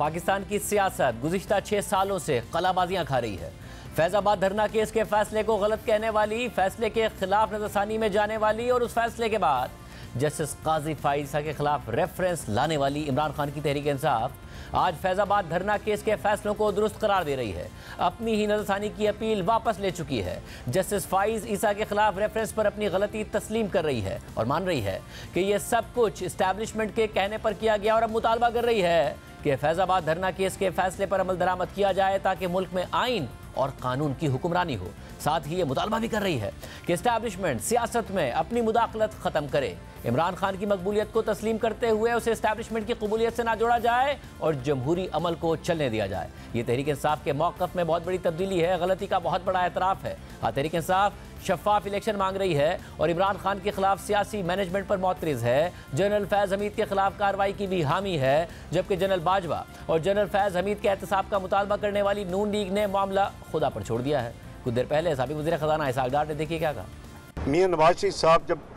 पाकिस्तान की सियासत गुज़िश्ता 6 सालों से कलाबाजियां खा रही है। फैजाबाद धरना केस के फैसले को गलत कहने वाली, फैसले के खिलाफ नजरसानी में जाने वाली और उस फैसले के बाद जस्टिस काजी फाइजा के खिलाफ रेफरेंस लाने वाली इमरान खान की तहरीक इंसाफ आज फैजाबाद धरना केस के फैसलों को दुरुस्त करार दे रही है। अपनी ही नजरसानी की अपील वापस ले चुकी है। जस्टिस फाइज ईसा के खिलाफ रेफरेंस पर अपनी गलती तस्लीम कर रही है और मान रही है कि यह सब कुछ इस्टेब्लिशमेंट के कहने पर किया गया और अब मुतालबा कर रही है कि फैजाबाद धरना केस के फैसले पर अमल दरामद किया जाए ताकि मुल्क में आइन और कानून की हुक्मरानी हो। साथ ही ये मुतालबा भी कर रही है कि इस्टेब्लिशमेंट सियासत में अपनी मुदाखलत खत्म करे, इमरान खान की मकबूलियत को तस्लीम करते हुए उसे इस्टेब्लिशमेंट की कबूलियत से ना जोड़ा जाए और जमहूरी अमल को चलने दिया जाए। ये तहरीक इंसाफ के मौक़िफ़ में बहुत बड़ी तब्दीली है, गलती का बहुत बड़ा एतराफ़ है। तहरीक इंसाफ शफाफ इलेक्शन मांग रही है और इमरान खान के खिलाफ सियासी मैनेजमेंट पर मोतरज़ है। जनरल फैज़ हमीद के खिलाफ कार्रवाई की भी हामी है, जबकि जनरल बाजवा और जनरल फैज़ हमीद के एहतसाब का मुतालबा करने वाली नून लीग ने मामला खुदा पर छोड़ दिया है। कुछ देर पहले साबिक़ वज़ीर ख़ज़ाना इसहाक़ डार ने देखिए क्या कहा। मियां नवाज शरीफ साहब जब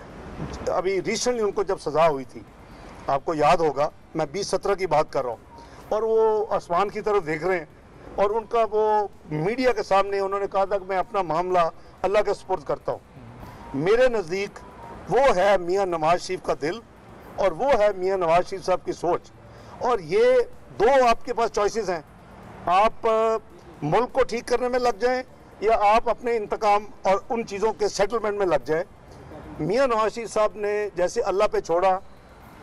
अभी रिसेंटली उनको जब सज़ा हुई थी, आपको याद होगा, मैं 2017 की बात कर रहा हूँ, और वो आसमान की तरफ देख रहे हैं और उनका वो मीडिया के सामने उन्होंने कहा था कि मैं अपना मामला अल्लाह के सुपुर्द करता हूँ। मेरे नज़दीक वो है मियां नवाज शरीफ का दिल और वो है मियां नवाज शरीफ साहब की सोच। और ये दो आपके पास चॉइसेस हैं, आप मुल्क को ठीक करने में लग जाएं या आप अपने इंतकाम और उन चीज़ों के सेटलमेंट में लग जाएं। मियां नवाज शरीफ साहब ने जैसे अल्लाह पे छोड़ा,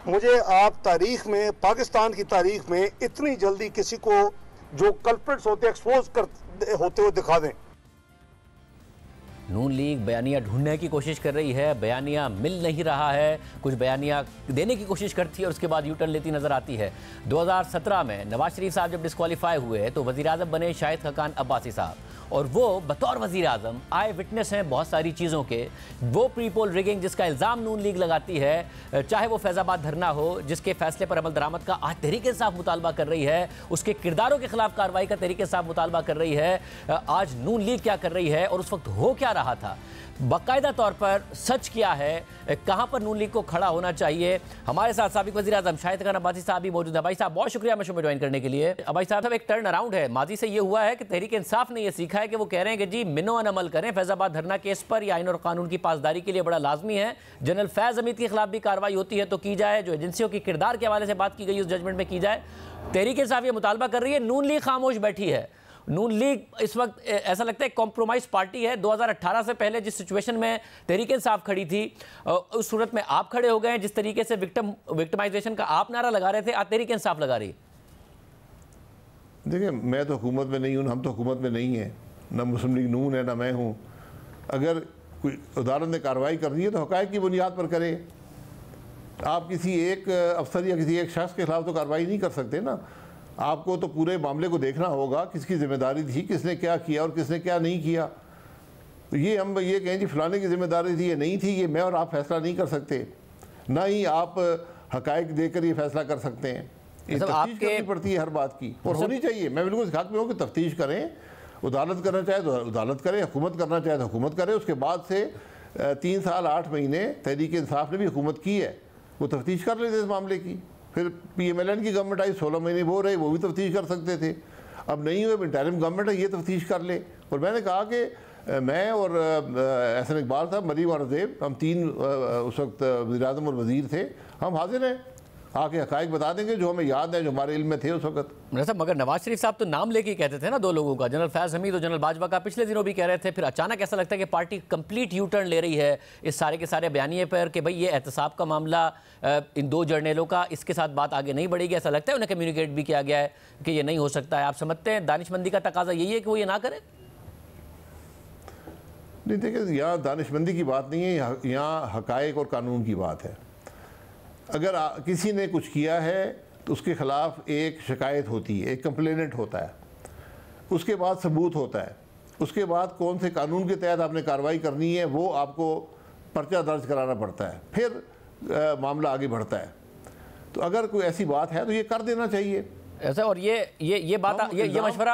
मुझे आप तारीख में, पाकिस्तान की तारीख में इतनी जल्दी किसी को जो कल्प्रिट्स होते एक्सपोज कर होते हुए दिखा दें। नून लीग बयानिया ढूंढने की कोशिश कर रही है, बयानिया मिल नहीं रहा है। कुछ बयानिया देने की कोशिश करती है और उसके बाद यू टर्न लेती नजर आती है। 2017 में नवाज शरीफ साहब जब डिस्क्वालीफाई हुए तो वज़ीर आज़म बने शाहिद खकान अब्बासी साहब, और वो बतौर वज़ीर आज़म आए विटनेस हैं बहुत सारी चीज़ों के। वो प्री पोल रिगिंग जिसका इल्ज़ाम नून लीग लगाती है, चाहे वो फैज़ाबाद धरना हो जिसके फैसले पर अमल दरामद का आज तहरीक इंसाफ मुतालबा कर रही है, उसके किरदारों के खिलाफ कार्रवाई का तहरीक इंसाफ मुतालबा कर रही है। आज नून लीग क्या कर रही है और उस वक्त हो क्या रहा था, बाकायदा तौर पर सच क्या है, कहां पर नून लीग को खड़ा होना चाहिए। हमारे साथ साबिक़ वज़ीर आज़म शाहिद खकान अब्बासी साहब भी मौजूद हैं। भाई साहब बहुत शुक्रिया शो में ज्वाइन करने के लिए। भाई साहब एक टर्न अराउंड है, माजी से ये हुआ है कि तहरीक इंसाफ ने यह सीखा है कि वो कह रहे हैं कि जी मिनो अमल करें, फैज़ाबाद धरना केस पर या आइन और कानून की पासदारी के लिए बड़ा लाजमी है। जनरल फैज़ हमीद के खिलाफ भी कार्रवाई होती है तो की जाए, जो एजेंसियों के किरदार के हवाले से बात की गई उस जजमेंट में की जाए। तहरीक इंसाफ ये मुतालबा कर रही है, नून लीग खामोश बैठी है। नून लीग इस वक्त ऐसा लगता है कॉम्प्रोमाइज पार्टी है। 2018 से पहले जिस सिचुएशन में तहरीक इंसाफ खड़ी थी उस सूरत में आप खड़े हो गए हैं। जिस तरीके से विक्टिमाइजेशन का आप नारा लगा रहे थे, आज तहरीक इंसाफ लगा रही। देखिए, मैं तो हुकूमत में नहीं हूँ, हम तो हुकूमत में नहीं हैं, ना मुस्लिम लीग नून है ना मैं हूँ। अगर कोई अदालत ने कार्रवाई कर दी है तो हक़ाइक़ की बुनियाद पर करे। आप किसी एक अफसर या किसी एक शख्स के खिलाफ तो कार्रवाई नहीं कर सकते ना। आपको तो पूरे मामले को देखना होगा, किसकी जिम्मेदारी थी, किसने क्या किया और किसने क्या नहीं किया। तो ये हम ये कहें जी फलाने की जिम्मेदारी थी, ये नहीं थी, ये मैं और आप फैसला नहीं कर सकते, ना ही आप हक़ाइक़ देकर ये फैसला कर सकते हैं। ये तफ्तीश करनी पड़ती है हर बात की और होनी चाहिए। मैं बिल्कुल इस हक़ में हूँ कि तफ्तीश करें, अदालत करना चाहे तो अदालत करे, हुकूमत करना चाहे तो हुकूमत करे। उसके बाद से 3 साल 8 महीने तहरीक इंसाफ ने भी हुकूमत की है, वो तफ्तीश कर लेते इस मामले की। फिर PMLN की गवर्नमेंट आई, 16 महीने वो रहे, वो भी तफ्तीश कर सकते थे। अब नहीं हुए, इंटरिम गवर्नमेंट है, ये तफ्तीश कर ले। और मैंने कहा कि मैं और एहसन इकबाल साहब, मरीम और ज़ेब, हम 3 उस वक्त वज़ीर आज़म और वज़ीर थे, हम हाजिर हैं, आके हक़ाइक़ बता देंगे जो हमें याद है, जो हमारे इल्म में थे उस वक्त। मगर नवाज शरीफ साहब तो नाम लेके कहते थे ना 2 लोगों का, जनरल फैज़ हमीद और जनरल बाजवा का, पिछले दिनों भी कह रहे थे। फिर अचानक ऐसा लगता है कि पार्टी कंप्लीट यू टर्न ले रही है इस सारे के सारे बयानिए पर कि भाई ये एहतसाब का मामला इन 2 जर्नलों का, इसके साथ बात आगे नहीं बढ़ेगी। ऐसा लगता है उन्हें कम्युनिकेट भी किया गया है कि ये नहीं हो सकता है। आप समझते हैं दानिशमंदी का तकाजा यही है कि वो ये ना करें? नहीं, देखिए, यहाँ दानिशमंदी की बात नहीं है, यहाँ हक़ाइक़ और कानून की बात है। अगर किसी ने कुछ किया है तो उसके ख़िलाफ़ एक शिकायत होती है, एक कंप्लेनेंट होता है, उसके बाद सबूत होता है, उसके बाद कौन से कानून के तहत आपने कार्रवाई करनी है वो आपको पर्चा दर्ज कराना पड़ता है, फिर मामला आगे बढ़ता है। तो अगर कोई ऐसी बात है तो ये कर देना चाहिए। ऐसा। और ये बात ये मशवरा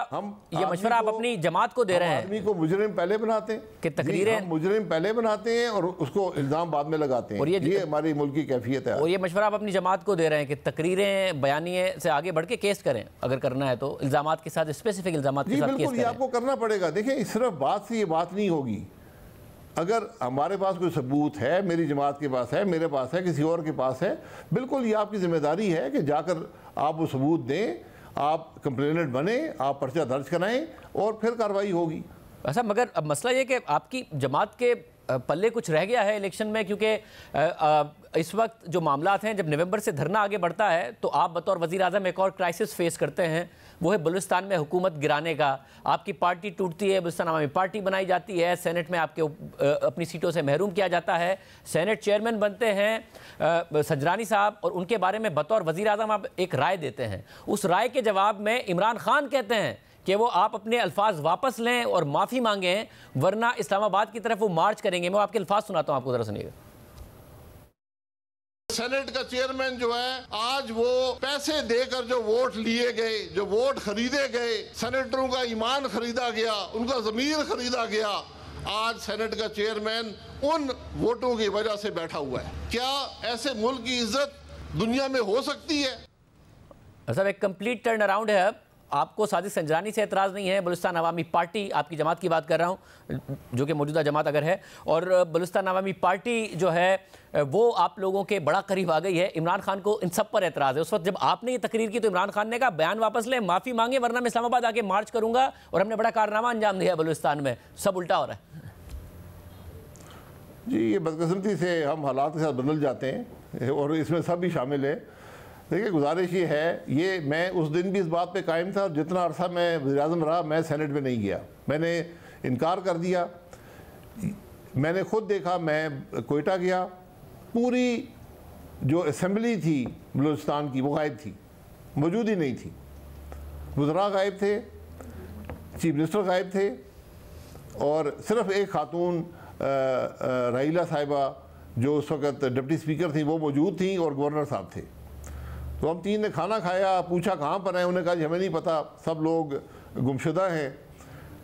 आप अपनी जमात को दे रहे हैं। आदमी को मुजरिम पहले बनाते हैं कि तकरीरें मुजरिम पहले बनाते हैं और उसको इल्ज़ाम बाद में लगाते हैं। और ये हमारी मुल्क की कैफियत है। और ये मशवरा आप अपनी जमात को दे रहे हैं कि तकरीरें बयानिए से आगे बढ़ के केस करें, अगर करना है तो इल्ज़ामात के साथ, स्पेसिफिक इल्ज़ामात के साथ केस करें। ये आपको करना पड़ेगा। देखिए, सिर्फ बात से ये बात नहीं होगी। अगर हमारे पास कोई सबूत है, मेरी जमात के पास है, मेरे पास है, किसी और के पास है, बिल्कुल ये आपकी जिम्मेदारी है कि जाकर आप वो सबूत दें, आप कंप्लेनेंट बने, आप पर्चा दर्ज कराएं और फिर कार्रवाई होगी। ऐसा। मगर अब मसला ये कि आपकी जमात के पल्ले कुछ रह गया है इलेक्शन में, क्योंकि इस वक्त जो मामलात हैं, जब नवंबर से धरना आगे बढ़ता है तो आप बतौर वज़ीर आज़म एक और क्राइसिस फेस करते हैं, वो है बलूचिस्तान में हुकूमत गिराने का। आपकी पार्टी टूटती है, बलूचिस्तान अवामी पार्टी बनाई जाती है, सेनेट में आपके अपनी सीटों से महरूम किया जाता है, सेनेट चेयरमैन बनते हैं सजरानी साहब, और उनके बारे में बतौर वज़ीर आज़म आप एक राय देते हैं। उस राय के जवाब में इमरान खान कहते हैं कि वो आप अपने अल्फाज वापस लें और माफ़ी मांगें, वरना इस्लामाबाद की तरफ वो मार्च करेंगे। मैं आपके अल्फाज सुनाता हूँ, आपको ज़रा सुनिएगा। सेनेट का चेयरमैन जो है, आज वो पैसे देकर जो वोट लिए गए, जो वोट खरीदे गए, सेनेटरों का ईमान खरीदा गया, उनका ज़मीर खरीदा गया, आज सेनेट का चेयरमैन उन वोटों की वजह से बैठा हुआ है। क्या ऐसे मुल्क की इज्जत दुनिया में हो सकती है? सब एक कंप्लीट टर्न अराउंड है। अब आपको साजिद संजरानी से एतराज़ नहीं है, बलूचिस्तान अवामी पार्टी, आपकी जमात की बात कर रहा हूँ, जो कि मौजूदा जमात अगर है, और बलूचिस्तान अवामी पार्टी जो है वो आप लोगों के बड़ा करीब आ गई है। इमरान खान को इन सब पर एतराज़ है। उस वक्त जब आपने ये तकरीर की तो इमरान खान ने कहा बयान वापस लें, माफ़ी मांगे, वरना मैं इस्लामाबाद आके मार्च करूँगा और हमने बड़ा कारनामा अंजाम दिया बलूचिस्तान में। सब उल्टा हो रहा है जी। ये बदकिस्मती से हम हालात के साथ बदल जाते हैं और इसमें सब भी शामिल है। देखिए, गुजारिश ये है, ये मैं उस दिन भी इस बात पे कायम था, जितना अरसा मैं वज़ीर-ए-आज़म रहा, मैं सेनेट में नहीं गया, मैंने इनकार कर दिया। मैंने खुद देखा, मैं कोयटा गया, पूरी जो असम्बली थी बलूचिस्तान की वो गायब थी, मौजूद ही नहीं थी। वज़रा गायब थे, चीफ मिनिस्टर गायब थे, और सिर्फ एक खातून राहिला साहिबा जो उस वक़्त डिप्टी स्पीकर थी वो मौजूद थी, और गवर्नर साहब थे। तो हम तीन ने खाना खाया, पूछा कहाँ पर हैं, उन्होंने कहा जी हमें नहीं पता, सब लोग गुमशुदा हैं।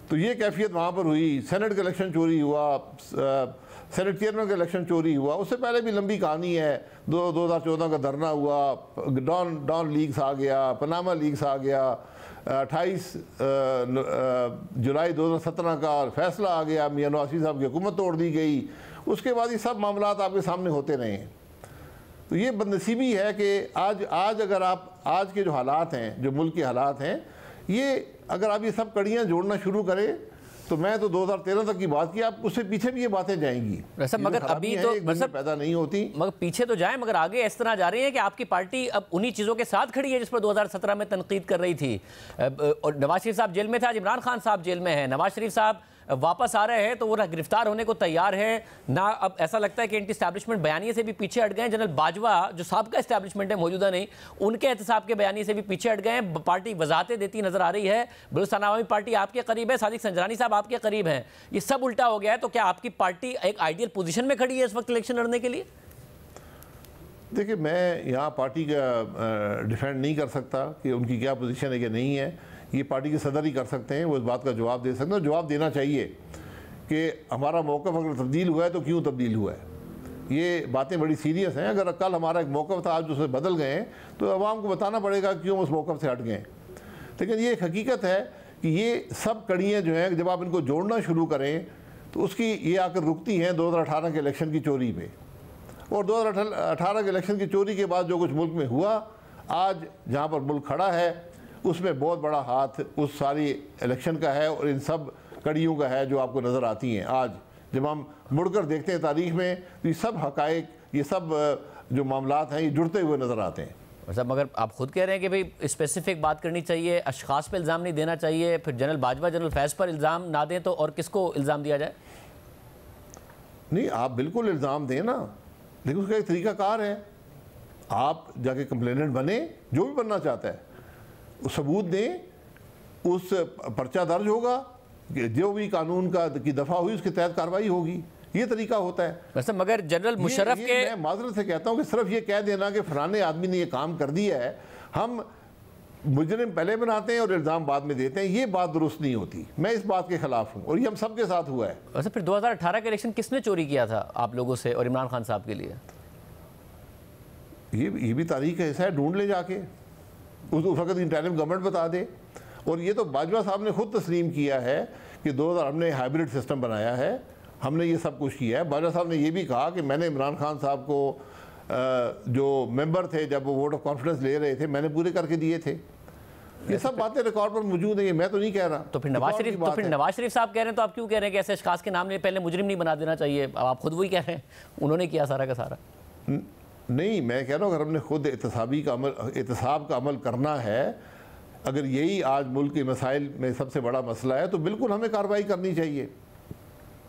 तो ये कैफियत वहाँ पर हुई। सेनेट का इलेक्शन चोरी हुआ, सेनेट चेयरमैन का इलेक्शन चोरी हुआ, उससे पहले भी लंबी कहानी है। 2014 का धरना हुआ, डॉन लीग्स आ गया, पनामा लीग्स आ गया, 28 जुलाई 2017 का फैसला आ गया, मियां नवाज साहब की हुकूमत तोड़ दी गई। उसके बाद ये सब मामलात आपके सामने होते रहे हैं। तो ये बदनसीबी है कि आज अगर आप आज के जो हालात हैं, जो मुल्क के हालात हैं, ये अगर आप ये सब कड़ियाँ जोड़ना शुरू करें तो मैं तो 2013 तक की बात की, आप उससे पीछे भी ये बातें जाएंगी। मगर अभी तो पैदा नहीं होती, मगर पीछे तो जाए, मगर आगे इस तरह जा रही है कि आपकी पार्टी अब उन्हीं चीज़ों के साथ खड़ी है जिस पर 2017 में तनकीद कर रही थी। और नवाज शरीफ साहब जेल में था, आज इमरान खान साहब जेल में है। नवाज शरीफ साहब वापस आ रहे हैं तो वो ना गिरफ्तार होने को तैयार है ना। अब ऐसा लगता है कि एंटी एस्टैब्लिशमेंट बयानिए से भी पीछे हट गए हैं। जनरल बाजवा जो साहब का एस्टैब्लिशमेंट है, मौजूदा नहीं, उनके एहतसाब के बयानिए से भी पीछे हट गए हैं। पार्टी वजाहतें देती नजर आ रही है। बलूचिस्तान अवामी पार्टी आपके करीब है, सादिक संजरानी साहब आपके करीब हैं। ये सब उल्टा हो गया है। तो क्या आपकी पार्टी एक आइडियल पोजीशन में खड़ी है इस वक्त इलेक्शन लड़ने के लिए? देखिए, मैं यहाँ पार्टी का डिफेंड नहीं कर सकता कि उनकी क्या पोजीशन है कि नहीं है। ये पार्टी के सदर ही कर सकते हैं, वो इस बात का जवाब दे सकते हैं। जवाब देना चाहिए कि हमारा मौक़िफ़ अगर तब्दील हुआ है तो क्यों तब्दील हुआ है। ये बातें बड़ी सीरियस हैं। अगर कल हमारा एक मौक़िफ़ था, आज उसमें बदल गए हैं, तो अवाम को बताना पड़ेगा क्यों उस मौक़िफ़ से हट गए। लेकिन ये एक हकीकत है कि ये सब कड़ियाँ जो हैं, जब आप इनको जोड़ना शुरू करें तो उसकी ये आकर रुकती हैं 2018 के इलेक्शन की चोरी पे। और 2018 के इलेक्शन की चोरी के बाद जो कुछ मुल्क में हुआ, आज जहाँ पर मुल्क खड़ा है, उसमें बहुत बड़ा हाथ उस सारी इलेक्शन का है और इन सब कड़ियों का है जो आपको नज़र आती हैं। आज जब हम मुड़कर देखते हैं तारीख़ में, तो ये सब हक़ाइक़, ये सब जो मामलात हैं, ये जुड़ते हुए नज़र आते हैं। साहब, मगर आप खुद कह रहे हैं कि भाई स्पेसिफिक बात करनी चाहिए, अशखास पर इल्ज़ाम नहीं देना चाहिए। फिर जनरल बाजवा, जनरल फैज़ पर इल्ज़ाम ना दें तो और किसको इल्ज़ाम दिया जाए? नहीं, आप बिल्कुल इल्ज़ाम दें ना, लेकिन उसका एक तरीक़ाकार है। आप जाके कंप्लेनेंट बने, जो भी बनना चाहता है, सबूत दें, उस पर्चा दर्ज होगा, जो भी कानून की दफ़ा हुई उसके तहत कार्रवाई होगी। ये तरीका होता है वैसे। मगर जनरल मुशर्रफ के, मैं माजरत से कहता हूँ कि सिर्फ ये कह देना कि फलाने आदमी ने ये काम कर दिया है, हम मुजरिम पहले बनाते हैं और इल्ज़ाम बाद में देते हैं, ये बात दुरुस्त नहीं होती। मैं इस बात के खिलाफ हूँ और ये हम सब के साथ हुआ है। वैसे फिर 2018 का इलेक्शन किसने चोरी किया था आप लोगों से और इमरान खान साहब के लिए? ये भी तारीख का हिस्सा है, ढूंढ ले जाके, उस वक्त इंटरिम गवर्नमेंट बता दे। और ये तो बाजवा साहब ने खुद तस्लीम किया है कि 2000 हमने हाइब्रिड सिस्टम बनाया है, हमने ये सब कुछ किया है। बाजवा साहब ने ये भी कहा कि मैंने इमरान खान साहब को जो मेंबर थे जब वो वोट ऑफ कॉन्फिडेंस ले रहे थे मैंने पूरे करके दिए थे। ये सब बातें रिकॉर्ड पर मौजूद है, मैं तो नहीं कह रहा। तो फिर नवाज शरीफ साहब कह रहे हैं तो आप क्यों कह रहे हैं कि ऐसे अशखास के नाम ने पहले मुजरिम नहीं बना देना चाहिए? अब आप खुद वही कह रहे हैं, उन्होंने किया सारा का सारा। नहीं, मैं कह रहा हूँ अगर हमने खुद एहतसाब का अमल करना है, अगर यही आज मुल्क के मसाइल में सबसे बड़ा मसला है तो बिल्कुल हमें कार्रवाई करनी चाहिए।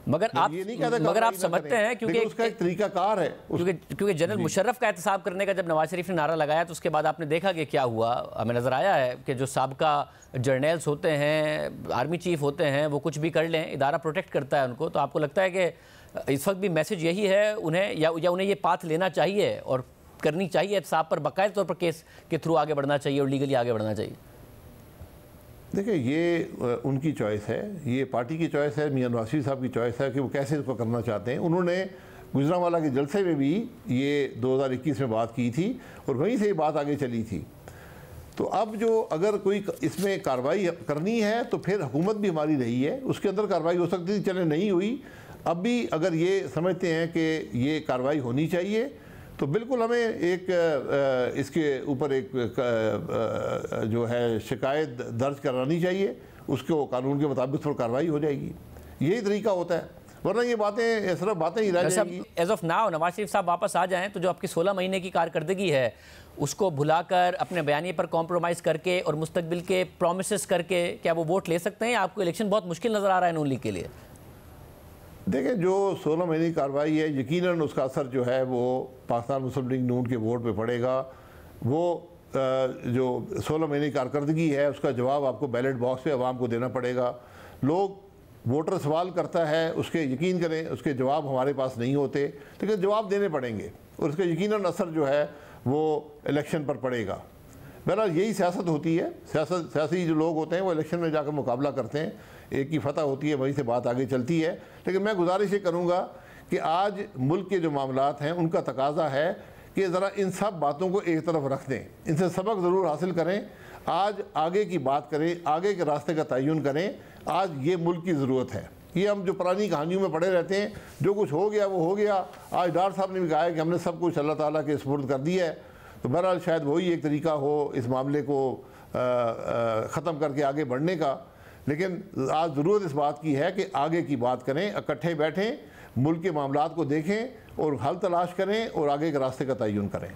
मगर आप समझते हैं क्योंकि उसका एक तरीकाकार है, क्योंकि जनरल मुशर्रफ का एहतसाब करने का जब नवाज शरीफ ने नारा लगाया तो उसके बाद आपने देखा कि क्या हुआ। हमें नजर आया है कि जो साबका जर्नल्स होते हैं, आर्मी चीफ होते हैं, वो कुछ भी कर लें, इदारा प्रोटेक्ट करता है उनको। तो आपको लगता है कि इस वक्त भी मैसेज यही है उन्हें, या उन्हें ये पाथ लेना चाहिए और करनी चाहिए, एहतसाब पर बाकायदा तौर पर केस के थ्रू आगे बढ़ना चाहिए और लीगली आगे बढ़ना चाहिए? देखिए, ये उनकी चॉइस है, ये पार्टी की चॉइस है, मियां नवाज शरीफ साहब की चॉइस है कि वो कैसे इसको करना चाहते हैं। उन्होंने गुजरांवाला के जलसे में भी ये 2021 में बात की थी और वहीं से ये बात आगे चली थी। तो अब जो अगर कोई इसमें कार्रवाई करनी है तो फिर हुकूमत भी हमारी रही है, उसके अंदर कार्रवाई हो सकती थी, चले नहीं हुई। अब भी अगर ये समझते हैं कि ये कार्रवाई होनी चाहिए तो बिल्कुल हमें एक इसके ऊपर एक जो है शिकायत दर्ज करानी चाहिए, उसको कानून के मुताबिक थोड़ी कार्रवाई हो जाएगी। यही तरीका होता है, वरना ये बातें सिर्फ बातें ही रह जाएंगी। As of now Nawaz Sharif साहब वापस आ जाएं तो जो आपकी 16 महीने की कारकर्दगी है उसको भुलाकर अपने बयानिए पर कॉम्प्रोमाइज़ करके और मुस्तकबिल के प्रोमिसेस करके क्या वो वोट ले सकते हैं? आपको इलेक्शन बहुत मुश्किल नज़र आ रहा है नून लीग के लिए? देखें, जो 16 महीने की कार्रवाई है यकीनन उसका असर जो है वो पाकिस्तान मुस्लिम लीग नून के वोट पे पड़ेगा। वो जो 16 महीने की कारकर्दगी है उसका जवाब आपको बैलेट बॉक्स पे आवाम को देना पड़ेगा। लोग, वोटर सवाल करता है, उसके यकीन करें उसके जवाब हमारे पास नहीं होते, लेकिन जवाब देने पड़ेंगे और उसका यकीनन असर जो है वो इलेक्शन पर पड़ेगा। बहरहाल यही सियासत होती है, सियासी जो लोग होते हैं वो इलेक्शन में जाकर मुकाबला करते हैं, एक की फतह होती है, वहीं से बात आगे चलती है। लेकिन मैं गुजारिश ये करूँगा कि आज मुल्क के जो मामलात हैं उनका तकाजा है कि ज़रा इन सब बातों को एक तरफ रख दें, इनसे सबक ज़रूर हासिल करें, आज आगे की बात करें, आगे के रास्ते का तयन करें। आज ये मुल्क की ज़रूरत है। ये हम जो पुरानी कहानियों में पड़े रहते हैं, जो कुछ हो गया वो हो गया। आज डॉक्टर साहब ने भी कहा है कि हमने सब कुछ अल्लाह ताला के सुपुर्द कर दिया है, तो बहरहाल शायद वही एक तरीका हो इस मामले को ख़त्म करके आगे बढ़ने का। लेकिन आज ज़रूरत इस बात की है कि आगे की बात करें, इकट्ठे बैठें, मुल्क के मामलात को देखें और हल तलाश करें और आगे के रास्ते का तयन करें।